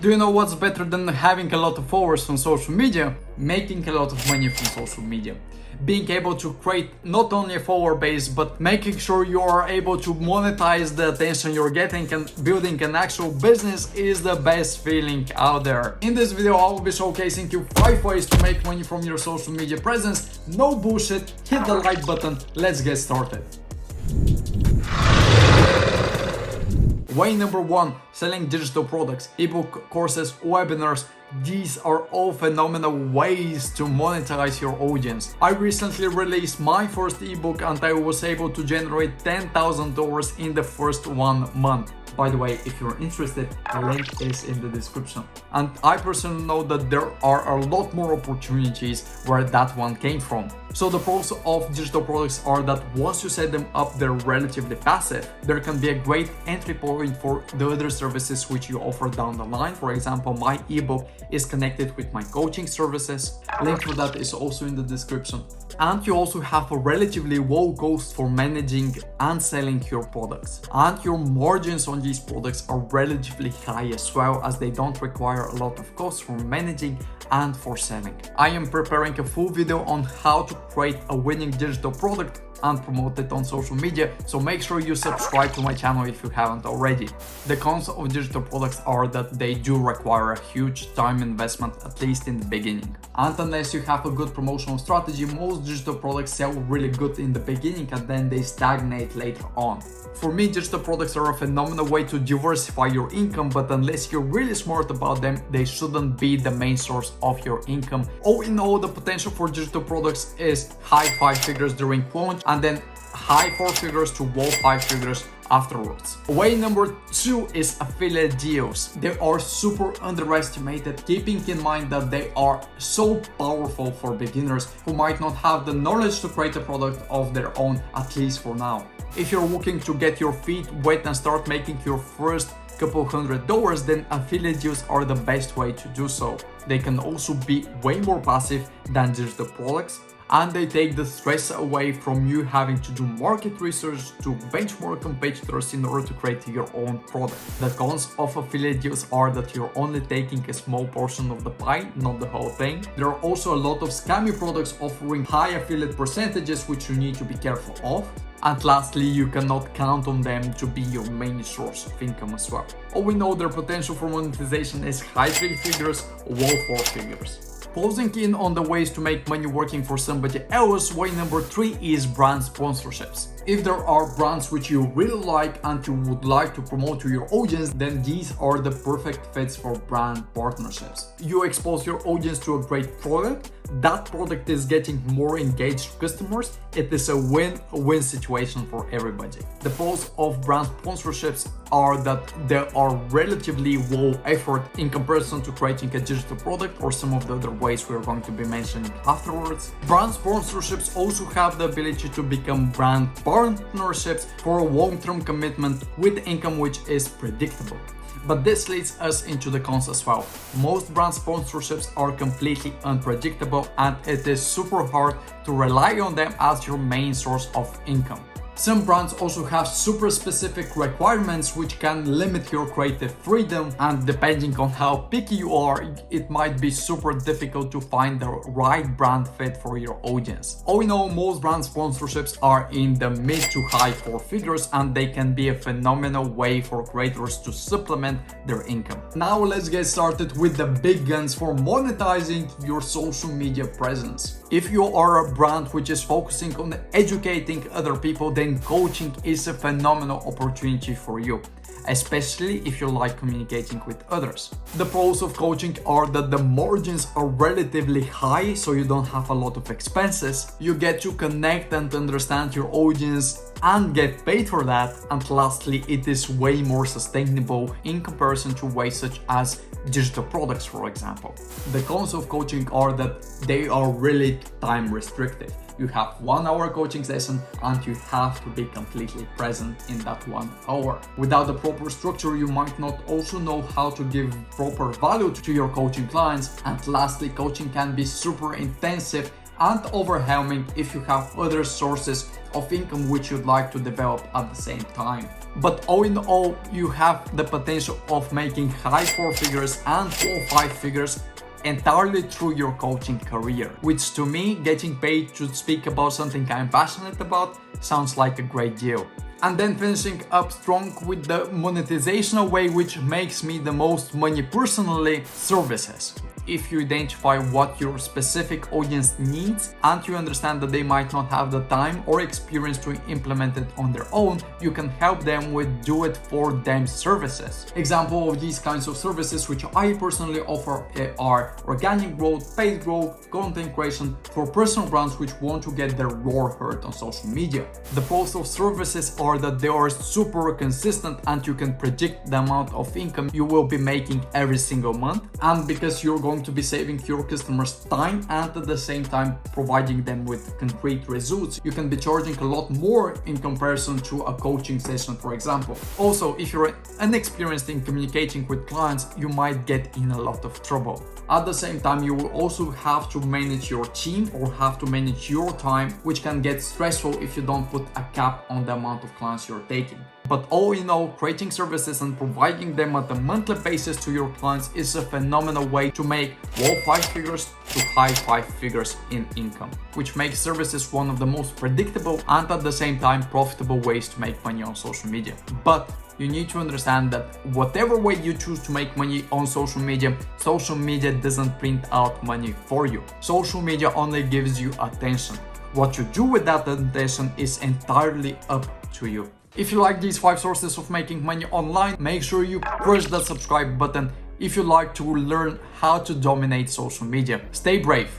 Do you know what's better than having a lot of followers on social media? Making a lot of money from social media. Being able to create not only a follower base, but making sure you are able to monetize the attention you're getting and building an actual business is the best feeling out there. In this video, I will be showcasing you 5 ways to make money from your social media presence. No bullshit, hit the like button, let's get started. Way number 1, selling digital products, ebook, courses, webinars. These are all phenomenal ways to monetize your audience. I recently released my first ebook and I was able to generate $10,000 in the first 1 month. By the way, if you're interested, the link is in the description. And I personally know that there are a lot more opportunities where that one came from. So the pros of digital products are that once you set them up, they're relatively passive. There can be a great entry point for the other services which you offer down the line. For example, my ebook is connected with my coaching services. Link for that is also in the description. And you also have a relatively low cost for managing and selling your products. And your margins on these products are relatively high as well, as they don't require a lot of costs for managing and for selling. I am preparing a full video on how to create a winning digital product and promote it on social media, so make sure you subscribe to my channel if you haven't already. The cons of digital products are that they do require a huge time investment, at least in the beginning. And unless you have a good promotional strategy, most digital products sell really good in the beginning and then they stagnate later on. For me, digital products are a phenomenal way to diversify your income, but unless you're really smart about them, they shouldn't be the main source of your income. All in all, the potential for digital products is high 5 figures during launch and then high 4 figures to low 5 figures afterwards. Way number 2 is affiliate deals. They are super underestimated, keeping in mind that they are so powerful for beginners who might not have the knowledge to create a product of their own, at least for now. If you're looking to get your feet wet and start making your first couple $100, then affiliate deals are the best way to do so. They can also be way more passive than digital products, and they take the stress away from you having to do market research to benchmark competitors in order to create your own product. The cons of affiliate deals are that you're only taking a small portion of the pie, not the whole thing. There are also a lot of scammy products offering high affiliate percentages, which you need to be careful of. And lastly, you cannot count on them to be your main source of income as well. All we know, their potential for monetization is high 3 figures, low 4 figures. Closing in on the ways to make money working for somebody else, way number 3 is brand sponsorships. If there are brands which you really like and you would like to promote to your audience, then these are the perfect fits for brand partnerships. You expose your audience to a great product, that product is getting more engaged customers, it is a win-win situation for everybody. The pros of brand sponsorships are that they are relatively low effort in comparison to creating a digital product or some of the other ways we're going to be mentioning afterwards. Brand sponsorships also have the ability to become brand partnerships for a long-term commitment with income which is predictable. But this leads us into the cons as well. Most brand sponsorships are completely unpredictable and it is super hard to rely on them as your main source of income. Some brands also have super specific requirements which can limit your creative freedom, and depending on how picky you are, it might be super difficult to find the right brand fit for your audience. All in all, most brand sponsorships are in the mid to high 4 figures and they can be a phenomenal way for creators to supplement their income. Now let's get started with the big guns for monetizing your social media presence. If you are a brand which is focusing on educating other people, then coaching is a phenomenal opportunity for you, especially if you like communicating with others. The pros of coaching are that the margins are relatively high, so you don't have a lot of expenses. You get to connect and understand your audience and get paid for that. And lastly, it is way more sustainable in comparison to ways such as digital products, for example. The cons of coaching are that they are really time restrictive. You have 1 hour coaching session and you have to be completely present in that 1 hour. Without the proper structure, you might not also know how to give proper value to your coaching clients. And lastly, coaching can be super intensive and overwhelming if you have other sources of income which you'd like to develop at the same time. But all in all, you have the potential of making high 4 figures and 4-5 figures entirely through your coaching career, which to me, getting paid to speak about something I'm passionate about sounds like a great deal. And then finishing up strong with the monetizational way which makes me the most money personally, services. If you identify what your specific audience needs and you understand that they might not have the time or experience to implement it on their own, you can help them with do it for them services. Example of these kinds of services which I personally offer are organic growth, paid growth, content creation for personal brands which want to get their roar heard on social media. The pros of services are that they are super consistent and you can predict the amount of income you will be making every single month, and because you're going to be saving your customers time and at the same time providing them with concrete results, you can be charging a lot more in comparison to a coaching session, for example. Also, if you're inexperienced in communicating with clients, you might get in a lot of trouble. At the same time, you will also have to manage your team or have to manage your time, which can get stressful if you don't put a cap on the amount of clients you're taking. But all in all, creating services and providing them at a monthly basis to your clients is a phenomenal way to make low 5 figures to high 5 figures in income, which makes services one of the most predictable and at the same time profitable ways to make money on social media. But you need to understand that whatever way you choose to make money on social media doesn't print out money for you. Social media only gives you attention. What you do with that attention is entirely up to you. If you like these 5 sources of making money online, make sure you push that subscribe button if you like to learn how to dominate social media. Stay brave.